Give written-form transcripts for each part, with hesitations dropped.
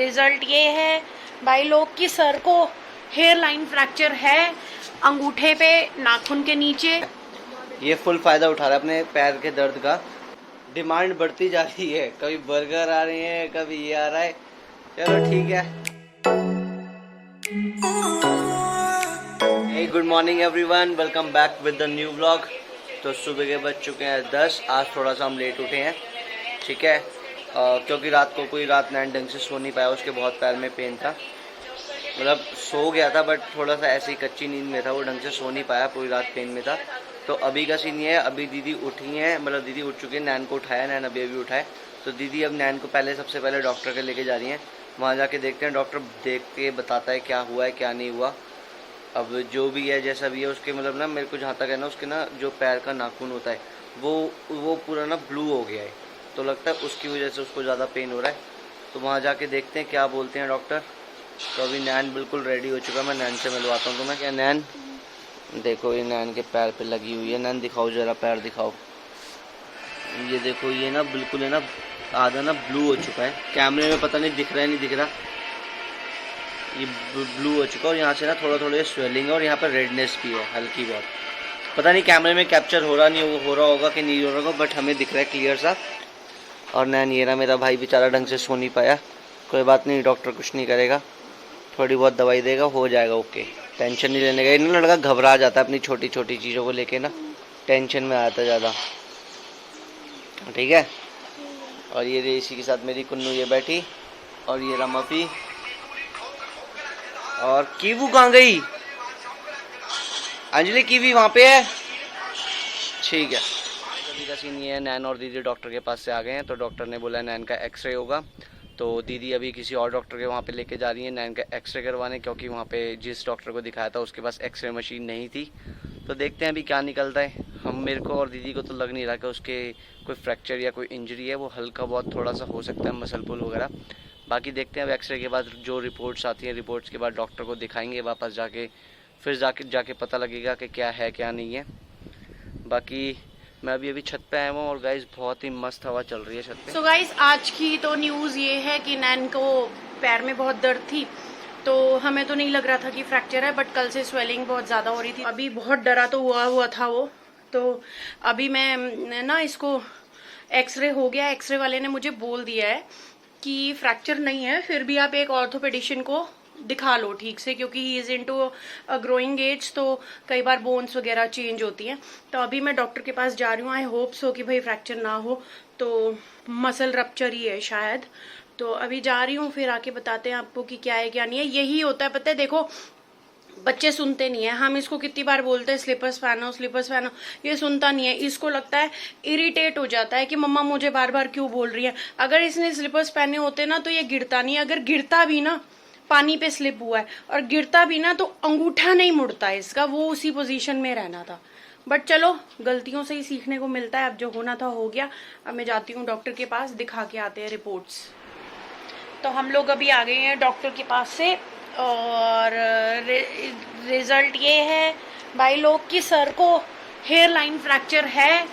Result ये है भाई लोग की सर को हेयर लाइन फ्रैक्चर है, अंगूठे पे नाखून के नीचे। ये फुल फायदा उठा रहा है अपने पैर के दर्द का। डिमांड बढ़ती जा रही है, कभी बर्गर आ रही है, कभी ये आ रहा है। चलो ठीक है। Hey good morning everyone, welcome back with the new vlog. तो सुबह के बज चुके हैं 10। आज थोड़ा सा हम लेट उठे हैं, ठीक है, क्योंकि रात नैन ढंग से सो नहीं पाया, उसके बहुत पैर में पेन था। मतलब सो गया था बट थोड़ा सा ऐसी कच्ची नींद में था, वो ढंग से सो नहीं पाया, पूरी रात पेन में था। तो अभी का सीन ये है, अभी दीदी उठी हैं, मतलब दीदी उठ चुकी है, नैन को उठाया, नैन अभी उठाए। तो दीदी अब नैन को सबसे पहले डॉक्टर के लेके जा रही हैं। वहाँ जाके देखते हैं, डॉक्टर देख के बताता है क्या हुआ है क्या नहीं हुआ। अब जो भी है जैसा भी है उसके मतलब ना, मेरे को जहाँ तक है ना, उसके ना जो पैर का नाखून होता है वो पूरा ना ब्लू हो गया है। तो लगता है उसकी वजह से उसको ज़्यादा पेन हो रहा है। तो वहाँ जाके देखते हैं क्या बोलते हैं डॉक्टर। तो अभी नैन बिल्कुल रेडी हो चुका है, मैं नैन से मिलवाता हूँ तुम्हें। क्या नैन, देखो ये नैन के पैर पे लगी हुई है। नैन दिखाओ जरा, पैर दिखाओ। ये देखो, ये ना बिल्कुल है ना, आधा ना ब्लू हो चुका है। कैमरे में पता नहीं दिख रहा है नहीं दिख रहा, ये ब्लू हो चुका है। और यहाँ से ना थोड़ा स्वेलिंग है, और यहाँ पर रेडनेस भी है हल्की बहुत। पता नहीं कैमरे में कैप्चर हो रहा होगा कि नहीं हो रहा होगा, बट हमें दिख रहा है क्लियर सा। और नैन ये ना, मेरा भाई बेचारा ढंग से सो नहीं पाया। कोई बात नहीं, डॉक्टर कुछ नहीं करेगा, थोड़ी बहुत दवाई देगा, हो जाएगा ओके। टेंशन नहीं लेने का। इतना लड़का घबरा जाता है अपनी छोटी छोटी चीज़ों को लेके ना, टेंशन में आता ज़्यादा, ठीक है। और ये इसी के साथ मेरी कुन्नू ये बैठी, और ये रमफी। और कीवू कहाँ गई? अंजलि कीवी वहाँ पे है, ठीक है। अभी का सीन ये है, नैन और दीदी डॉक्टर के पास से आ गए हैं। तो डॉक्टर ने बोला नैन का एक्सरे होगा। तो दीदी अभी किसी और डॉक्टर के वहाँ पे लेके जा रही है नैन का एक्सरे करवाने, क्योंकि वहाँ पे जिस डॉक्टर को दिखाया था उसके पास एक्सरे मशीन नहीं थी। तो देखते हैं अभी क्या निकलता है। मेरे को और दीदी को तो लग नहीं रहा कि उसके कोई फ्रैक्चर या कोई इंजरी है, वो हल्का बहुत थोड़ा सा हो सकता है, मसल पुल वगैरह। बाकी देखते हैं अब एक्सरे के बाद जो रिपोर्ट्स आती हैं, रिपोर्ट्स के बाद डॉक्टर को दिखाएंगे वापस जाके, फिर जाके पता लगेगा कि क्या है क्या नहीं है। बाकी मैं अभी छत पे आया हूँ, और गाइस बहुत ही मस्त हवा चल रही है छत पे। सो गाइस, आज की तो न्यूज़ ये है कि नैन को पैर में बहुत दर्द थी, तो हमें तो नहीं लग रहा था कि फ्रैक्चर है, बट कल से स्वेलिंग बहुत ज़्यादा हो रही थी। अभी बहुत डरा तो हुआ था वो। तो अभी मैं ना, इसको एक्सरे हो गया, एक्सरे वाले ने मुझे बोल दिया है कि फ्रैक्चर नहीं है, फिर भी आप एक ऑर्थोपेडिशियन को दिखा लो ठीक से, क्योंकि he is into growing age, तो कई बार बोन्स वगैरह चेंज होती हैं। तो अभी मैं डॉक्टर के पास जा रही हूँ। आई होप सो कि भाई फ्रैक्चर ना हो, तो मसल रप्चर ही है शायद। तो अभी जा रही हूँ, फिर आके बताते हैं आपको कि क्या है क्या नहीं है। यही होता है, पता है, देखो बच्चे सुनते नहीं है। हम इसको कितनी बार बोलते हैं स्लीपर्स पहनो, ये सुनता नहीं है। इसको लगता है, इरिटेट हो जाता है कि मम्मा मुझे बार बार क्यों बोल रही है। अगर इसने स्लीपर्स पहने होते ना तो ये गिरता नहीं। अगर गिरता भी ना, पानी पे स्लिप हुआ है और गिरता भी ना, तो अंगूठा नहीं मुड़ता इसका, वो उसी पोजीशन में रहना था। बट चलो, गलतियों से ही सीखने को मिलता है। अब जो होना था हो गया। अब मैं जाती हूँ डॉक्टर के पास, दिखा के आते हैं रिपोर्ट्स। तो हम लोग अभी आ गए हैं डॉक्टर के पास से, और रिजल्ट ये है भाई लोग की सर को हेयर लाइन फ्रैक्चर है,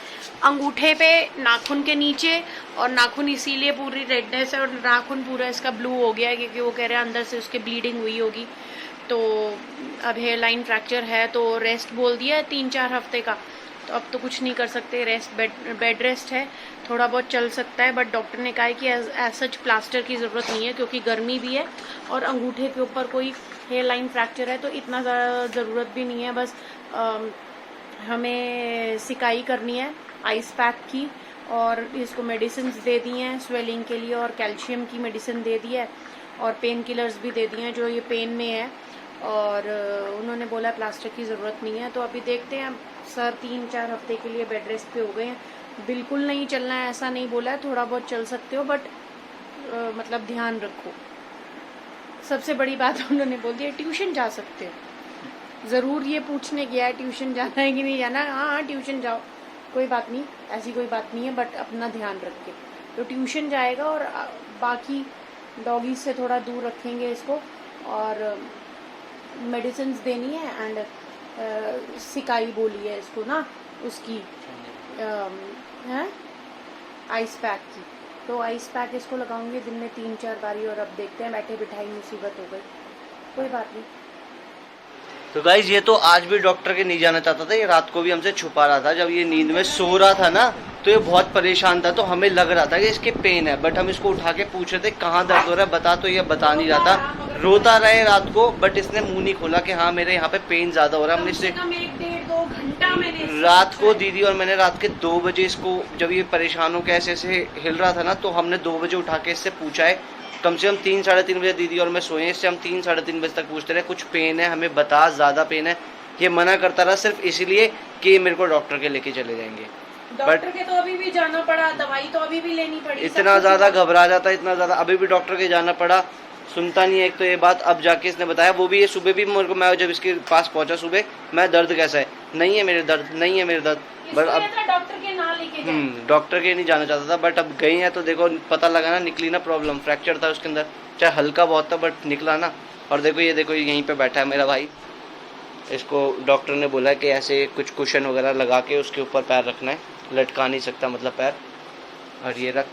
अंगूठे पे नाखून के नीचे। और नाखून इसीलिए पूरी रेडनेस है, और नाखून पूरा इसका ब्लू हो गया है, क्योंकि वो कह रहे हैं अंदर से उसके ब्लीडिंग हुई होगी। तो अब हेयर लाइन फ्रैक्चर है, तो रेस्ट बोल दिया है 3-4 हफ्ते का। तो अब तो कुछ नहीं कर सकते, रेस्ट, बेड रेस्ट है। थोड़ा बहुत चल सकता है, बट डॉक्टर ने कहा है कि एज सच प्लास्टर की ज़रूरत नहीं है, क्योंकि गर्मी भी है और अंगूठे के ऊपर कोई हेयर लाइन फ्रैक्चर है, तो इतना ज़्यादा ज़रूरत भी नहीं है। बस हमें सिकाई करनी है आइस पैक की, और इसको मेडिसिन दे दी हैं स्वेलिंग के लिए, और कैल्शियम की मेडिसिन दे दी है, और पेन किलर्स भी दे दिए हैं जो ये पेन में है। और उन्होंने बोला प्लास्टर की ज़रूरत नहीं है। तो अभी देखते हैं। सर 3-4 हफ्ते के लिए बेड रेस्ट पे हो गए हैं। बिल्कुल नहीं चलना है ऐसा नहीं बोला है, थोड़ा बहुत चल सकते हो, बट मतलब ध्यान रखो। सबसे बड़ी बात उन्होंने बोल दिया, ट्यूशन जा सकते हो। ज़रूर ये पूछने गया है ट्यूशन जाना है कि नहीं जाना। हाँ, ट्यूशन जाओ, कोई बात नहीं, ऐसी कोई बात नहीं है, बट अपना ध्यान रख के। तो ट्यूशन जाएगा, और बाकी डॉगी से थोड़ा दूर रखेंगे इसको, और मेडिसिन देनी है, एंड सिकाई बोली है इसको ना, उसकी है आइस पैक की। तो आइस पैक इसको लगाऊंगी दिन में 3-4 बारी, और अब देखते हैं, बैठे बिठाई मुसीबत हो गई, कोई बात नहीं। तो गाइज ये तो आज भी डॉक्टर के नहीं जाना चाहता था, ये रात को भी हमसे छुपा रहा था। जब ये नींद में सो रहा था ना तो ये बहुत परेशान था, तो हमें लग रहा था कि इसके पेन है, बट हम इसको उठा के पूछ रहे थे कहाँ दर्द हो रहा है बता, तो ये बता नहीं रहा था, रोता रहे रात को, बट इसने मुंह नहीं खोला कि हाँ मेरे यहाँ पे पेन ज्यादा हो रहा है। हमने इससे 1-1.5-2 घंटा मैंने रात को दीदी और मैंने रात के 2 बजे इसको, जब ये परेशान हो के ऐसे ऐसे हिल रहा था ना, तो हमने 2 बजे उठा के इससे पूछा है। कम से कम 3-3:30 बजे दीदी और मैं सोए, इससे हम 3-3:30 बजे तक पूछते रहे कुछ पेन है हमें बता, ज़्यादा पेन है। ये मना करता रहा सिर्फ इसलिए कि मेरे को डॉक्टर के लेके चले जाएंगे। डॉक्टर के तो अभी भी जाना पड़ा, दवाई तो अभी भी लेनी पड़ी, इतना ज़्यादा घबरा जाता, इतना ज़्यादा, अभी भी डॉक्टर के जाना पड़ा, सुनता नहीं है। एक तो ये बात अब जाके इसने बताया, वो भी ये सुबह भी मेरे को, मैं जब इसके पास पहुंचा सुबह, मैं दर्द कैसा है, नहीं है मेरे दर्द, नहीं है मेरे दर्द, बट अब डॉक्टर के ना लेके जाए। डॉक्टर के नहीं जाना चाहता था, बट अब गए हैं तो देखो पता लगा ना, निकली ना प्रॉब्लम, फ्रैक्चर था उसके अंदर, चाहे हल्का बहुत था बट निकला ना। और देखो ये यहीं पे बैठा है मेरा भाई, इसको डॉक्टर ने बोला है कि ऐसे कुछ कुशन वगैरह लगा के उसके ऊपर पैर रखना है, लटका नहीं सकता मतलब पैर, और ये रख,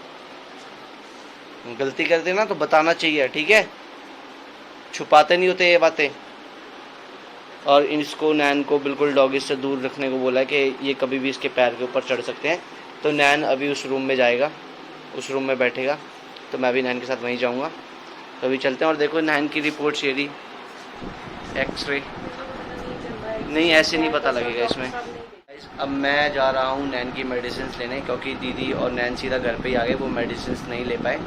गलती कर देना तो बताना चाहिए, ठीक है, छुपाते नहीं होते ये बातें। और इसको नैन को बिल्कुल डॉगी से दूर रखने को बोला है कि ये कभी भी इसके पैर के ऊपर चढ़ सकते हैं। तो नैन अभी उस रूम में जाएगा, उस रूम में बैठेगा, तो मैं भी नैन के साथ वहीं जाऊंगा। तो अभी चलते हैं। और देखो नैन की रिपोर्ट ये रही, एक्सरे नहीं, ऐसे नहीं पता लगेगा इसमें। अब मैं जा रहा हूँ नैन की मेडिसिन लेने, क्योंकि दीदी और नैन सीधा घर पे ही आ गए, वो मेडिसिन नहीं ले पाए।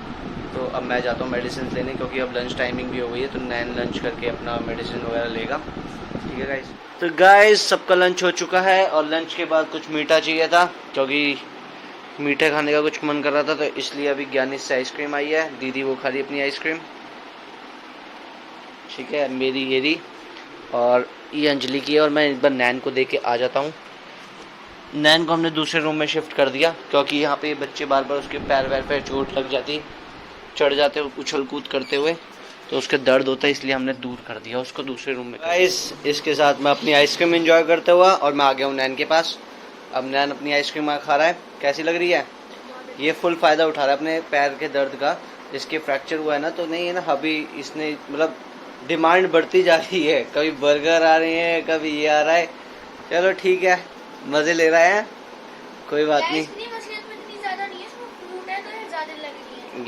तो अब मैं जाता हूँ मेडिसिन लेने, क्योंकि अब लंच टाइमिंग भी हो गई है, तो नैन लंच करके अपना मेडिसिन वगैरह लेगा, ठीक है गाइस। तो गाइस सबका लंच हो चुका है, और लंच के बाद कुछ मीठा चाहिए था, क्योंकि मीठा खाने का कुछ मन कर रहा था, तो इसलिए अभी ज्ञानी से आइसक्रीम आई है, दीदी वो खा रही अपनी आइसक्रीम, ठीक है, मेरी ये रही, और ये अंजलि की है। और मैं एक बार नैन को दे के आ जाता हूँ। नैन को हमने दूसरे रूम में शिफ्ट कर दिया, क्योंकि यहाँ पे बच्चे बार बार उसके पैर वैर पे चोट लग जाती, चढ़ जाते उछल कूद करते हुए, तो उसके दर्द होता है, इसलिए हमने दूर कर दिया उसको दूसरे रूम में। गाइस इसके साथ मैं अपनी आइसक्रीम एंजॉय करते हुआ, और मैं आ गया हूँ नैन के पास। अब नैन अपनी आइसक्रीम खा रहा है, कैसी लग रही है? ये फुल फ़ायदा उठा रहा है अपने पैर के दर्द का, इसके फ्रैक्चर हुआ है ना, तो नहीं है ना, अभी इसने मतलब डिमांड बढ़ती जा रही है, कभी बर्गर आ रहे हैं, कभी ये आ रहा है। चलो ठीक है, मज़े ले रहा है, कोई बात नहीं।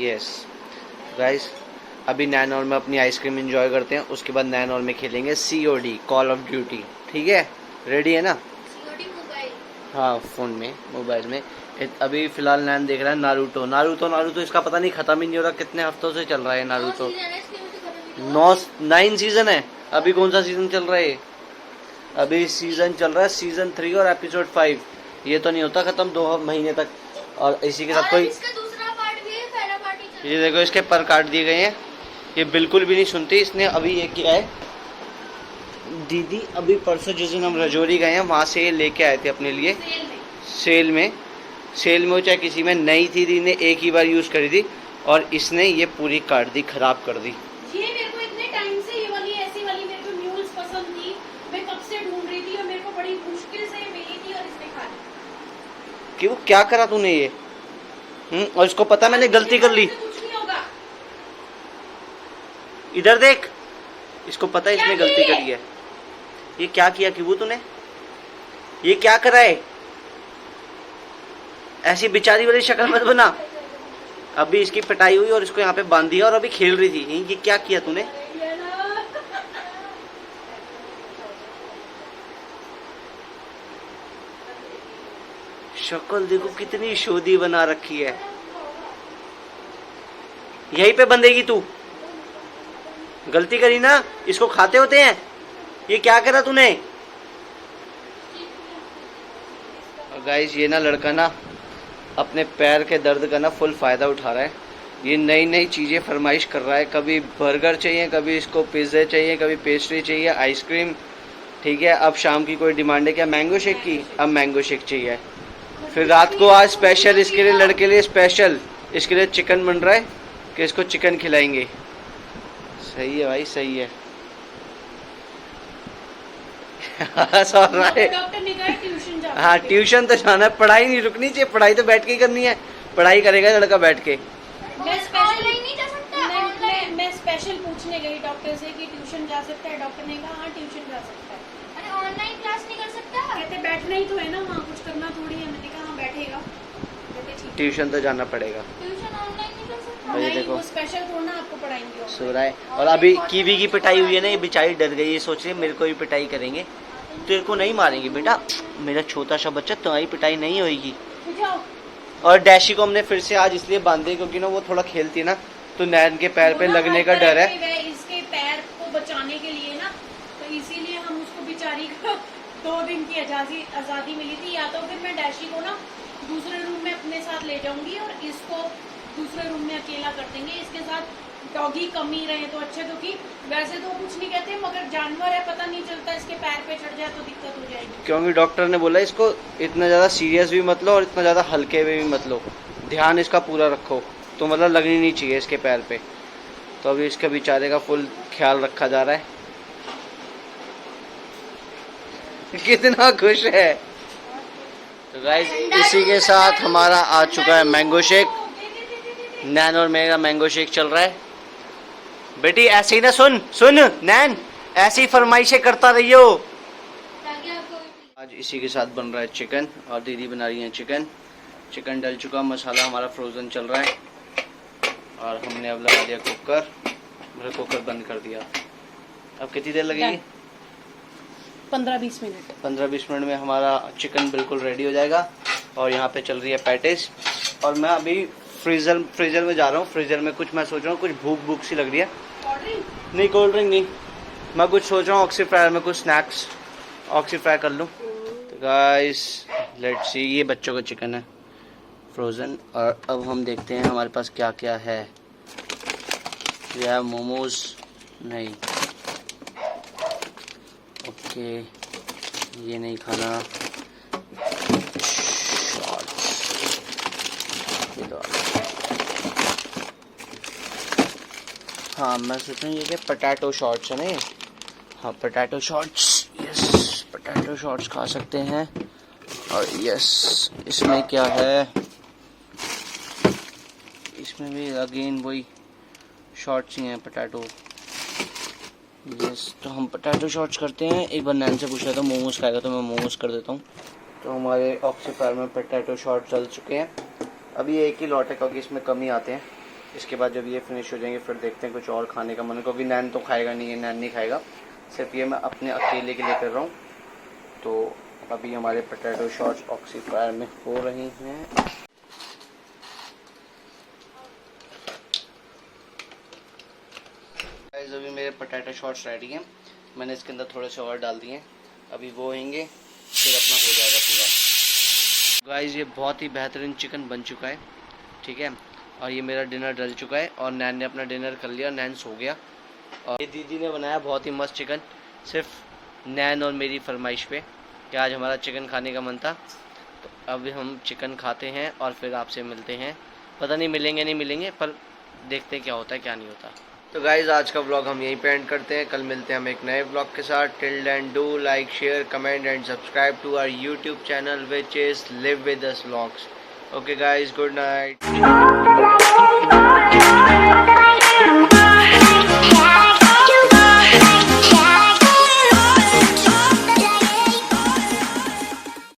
यस गाइस, अभी नैन और मैं अपनी आइसक्रीम एंजॉय करते हैं, उसके बाद नैन और मैं खेलेंगे COD, कॉल ऑफ ड्यूटी, ठीक है, रेडी है ना? COD मोबाइल, हाँ फ़ोन में, मोबाइल में। अभी फ़िलहाल नैन देख रहा है नारुतो, इसका पता नहीं ख़त्म ही नहीं हो रहा, कितने हफ्तों से चल रहा है नारुतो। 9 सीज़न है, अभी कौन सा सीज़न चल रहा है? अभी सीज़न चल रहा है सीज़न 3 और एपिसोड 5, ये तो नहीं होता ख़त्म 2 महीने तक। और इसी के साथ कोई, इसका दूसरा पार्ट भी है, पहला पार्ट ही चल रहा है। ये देखो इसके पर काट दिए गए हैं, ये बिल्कुल भी नहीं सुनती। इसने अभी ये किया है, दीदी अभी परसों जिस दिन हम रजौरी गए हैं वहाँ से ये लेके आए थे अपने लिए, सेल में वो चाहे किसी में नई थी, दी ने एक ही बार यूज़ करी थी, और इसने ये पूरी काट दी, ख़राब कर दी। ये मेरे को इतने टाइम से ये वाली ऐसी वाली मेरे को न्यूज़ पसंद थी, मैं कब से ढूंढ रही थी, और मेरे को बड़ी मुश्किल से मिली थी, और इसने खा ली। क्यों, क्या करा तूने ये? और इसको पता मैंने गलती कर ली, कुछ नहीं होगा। इधर देख, इसको पता है इसने गलती करी है। ये क्या किया किबू तूने? ये क्या करा है? ऐसी बेचारी वाली शक्ल मत बना। अभी इसकी पिटाई हुई और इसको यहाँ पे बांध दिया, और अभी खेल रही थी। ये क्या किया तूने? शक्ल देखो कितनी शोधी बना रखी है। यहीं पे बंधेगी तू? गलती करी ना, इसको खाते होते हैं। ये क्या करा तूने? गाइस ये ना लड़का ना अपने पैर के दर्द का ना फुल फायदा उठा रहा है। ये नई नई चीजें फरमाइश कर रहा है, कभी बर्गर चाहिए, कभी इसको पिज्ज़ा चाहिए, कभी पेस्ट्री चाहिए, आइसक्रीम, ठीक है। अब शाम की कोई डिमांड है क्या मैंगो शेक की? अब मैंगो शेक चाहिए। फिर रात को आज स्पेशल इसके लिए, लड़के लिए स्पेशल इसके लिए चिकन बन रहा है कि इसको चिकन खिलाएंगे। सही है भाई, सही है। डॉक्टर ने कहा ट्यूशन जाना। हाँ ट्यूशन तो जाना है, पढ़ाई नहीं रुकनी चाहिए, पढ़ाई तो बैठ के ही करनी है। पढ़ाई करेगा लड़का बैठ के। स्पेशल पूछने गई डॉक्टर से कि ट्यूशन जा सकता है, डॉक्टर ने कहा हाँ ट्यूशन जा सकता है। अरे ऑनलाइन क्लास नहीं कर सकता? कहते बैठना ही तो है ना वहाँ, कुछ करना थोड़ी है। मैंने कहा हाँ बैठेगा। कहते ठीक है। ट्यूशन तो जाना पड़ेगा। ट्यूशन ऑनलाइन नहीं कर सकता? और ये नहीं, देखो। वो स्पेशल थोड़ा ना आपको पढ़ाएंगे। सो रहा है। और अभी कीवी की पिटाई हुई है ना, ये बेचारी डर गई, ये सोच रही है मेरे को भी पिटाई करेंगे। तेरे को नहीं मारेंगे बेटा, मेरा छोटा सा बच्चा, तुम्हारी पिटाई नहीं होगी। जाओ। और डैशी को हमने फिर से आज इसलिए बांधे क्योंकि ना वो थोड़ा खेलती है ना, तो नैन के पैर पे लगने का डर है। इसके पैर को बचाने के लिए ना, तो इसीलिए हम उसको बेचारी को 2 दिन की आजादी मिली थी। या तो फिर मैं डैशी को ना दूसरे रूम में अपने साथ ले जाऊंगी और इसको दूसरे रूम में अकेला कर देंगे। इसके साथ डॉगी कम ही रहे तो अच्छा, क्योंकि वैसे तो कुछ नहीं कहते मगर जानवर है, पता नहीं चलता, इसके पैर पे चढ़ जाए तो दिक्कत हो जाएगी। क्योंकि डॉक्टर ने बोला इसको इतना ज़्यादा सीरियस भी मत लो और इतना ज़्यादा हल्के में भी मत लो, ध्यान इसका पूरा रखो, तो मतलब लगनी नहीं चाहिए इसके पैर पे। तो अभी इसके बेचारे का फुल ख्याल रखा जा रहा है। कितना खुश है। तो गाइस इसी के साथ हमारा आ चुका है मैंगो शेक। नैन और मेरा मैंगो शेक चल रहा है। बेटी ऐसे ही ना, सुन नैन, ऐसी फरमाइशें करता रहियो। ताकि आपको आज इसी के साथ बन रहा है चिकन और दीदी बना रही है चिकन। चिकन डल चुका, मसाला हमारा फ्रोजन चल रहा है और हमने अब लगा दिया कुकर। मेरा कुकर बंद कर दिया। अब कितनी देर लगेगी? 15-20 मिनट। 15-20 मिनट में हमारा चिकन बिल्कुल रेडी हो जाएगा। और यहाँ पे चल रही है पैटिस। और मैं अभी फ्रीजर में जा रहा हूँ। फ्रीजर में कुछ मैं सोच रहा हूँ, कुछ भूख सी लग रही है। नहीं कोल्ड ड्रिंक नहीं, मैं कुछ सोच रहा हूँ ऑक्सी फ्रायर में कुछ स्नैक्स ऑक्सी फ्राई कर लूँ। तो गाइस लेट्स सी, ये बच्चों का चिकन है फ्रोज़न। और अब हम देखते हैं हमारे पास क्या क्या है। यह मोमोज नहीं, ओके ये नहीं खाना। हाँ मैं सोच रहा हूँ ये क्या पोटैटो शॉर्ट्स है ना ये। हाँ potato shorts, yes potato shorts खा सकते हैं। और यस इसमें क्या है, इसमें भी अगेन वही शॉर्ट्स ही हैं पोटैटो। यस तो हम पोटैटो शॉर्ट्स करते हैं। एक बार नैन से पूछ रहा था मोमोज खाएगा तो मैं मोमोज कर देता हूँ। तो हमारे ऑक्सीफायर में पोटैटो शॉर्ट्स चल चुके हैं। अभी एक ही लॉट है क्योंकि इसमें कम ही आते हैं। इसके बाद जब ये फिनिश हो जाएंगे फिर देखते हैं कुछ और खाने का मन, क्योंकि नैन तो खाएगा नहीं है, नैन नहीं खाएगा, सिर्फ ये मैं अपने अकेले के लिए कर रहा हूँ। तो अभी हमारे पोटैटो शॉर्ट्स ऑक्सीफायर में हो रही हैं। गाइस अभी मेरे पोटैटो शॉर्ट्स रेडी हैं। मैंने इसके अंदर थोड़े से और डाल दिए हैं, अभी वो होंगे फिर अपना हो जाएगा पूरा। गाइस ये बहुत ही बेहतरीन चिकन बन चुका है, ठीक है। और ये मेरा डिनर डल चुका है और नैन ने अपना डिनर कर लिया, नैन सो गया। और ये दीदी ने बनाया बहुत ही मस्त चिकन, सिर्फ नैन और मेरी फरमाइश पे कि आज हमारा चिकन खाने का मन था। तो अभी हम चिकन खाते हैं और फिर आपसे मिलते हैं। पता नहीं मिलेंगे नहीं मिलेंगे, पर देखते हैं क्या होता है क्या नहीं होता। तो गाइज आज का व्लॉग हम यहीं पे एंड करते हैं। कल मिलते हैं हम एक नए व्लॉग के साथ। Till then do like share comment and subscribe to our YouTube channel which is live with us vlogs. Okay guys, good night.